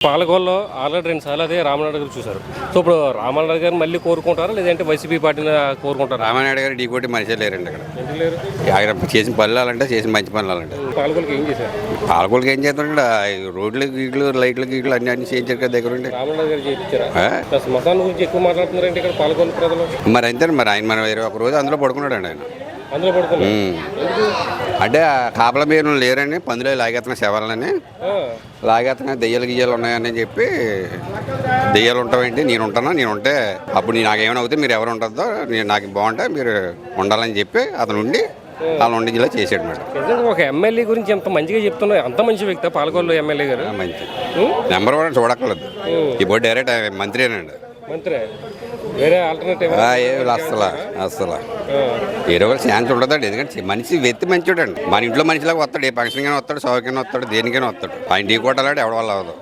పాలకొల్లో already 2 సార్లు అదే రామనాయుడు గారు చూశారు. సో ఇప్పుడు రామనాయుడు గారు మళ్ళీ కోరుకుంటారా లేదంటే వైసీపీ పార్టీని కోరుకుంటారా? రామనాయుడు గారు ఢీకోటి మనిషి లేరండి అక్కడ. ఎందుకు లేరు? ఆయన చేసిన పనులంటే చేసిన మంచి పనులంటే. పాలకొల్లుకి ఏం చేశారు? పాలకొల్లుకి ఏం చేస్తారండి, రోడ్లు గీట్లు లైట్లు గీట్లు అన్ని చేయించారు కదా దగ్గర ఉండి. రామనాయుడు గారు చేయించారా? శ్మశానం గురించి ఎక్కువ మాట్లాడుతున్నారంటే ఇక్కడ పాలకొల్లు ప్రజలు. మరి అంతే మరి ఆయన మన 21 రోజు అందులో పడుకున్నాడండి ఆయన. అందులో పడుకున్నారు అంటే కాపల మీరు లేరని పందులో లాగేస్తున్న శవాలని లాగేస్తున్నా దెయ్యాలు గియ్యాలు ఉన్నాయని చెప్పి దెయ్యాలు ఉంటావేంటి నేను ఉంటే అప్పుడు నాకేమైనా అవుతే మీరు ఎవరు ఉంటుందో నాకు బాగుంటే మీరు ఉండాలని చెప్పి అతను ఉండి అలా ఉండి జిల్లా చేసాడు మేడం. ఒక ఎమ్మెల్యే గురించి ఎంత మంచిగా చెప్తున్నా అంత మంచి వ్యక్తి పాలకొల్లు ఎమ్మెల్యే గారు. మంచి నెంబర్ 1 చూడక్కర్లేదు. ఇప్పుడు డైరెక్ట్ మంత్రినండి. మంత్రి వేరే ఆల్టర్నేటివ్ అసలు వేరే వాళ్ళు ఛాన్స్ ఉండదండి. ఎందుకంటే మనిషి వ్యక్తి మంచివాడండి. మన ఇంట్లో మనిషిలాగా వస్తాడు, ఏ ఫంక్షన్ కానీ వస్తాడు, సౌకర్యం వస్తాడు, దేనికైనా వస్తాడు. ఆయన ఢీ కొట్టాలంటే ఎవరి వల్ల అవ్వదు.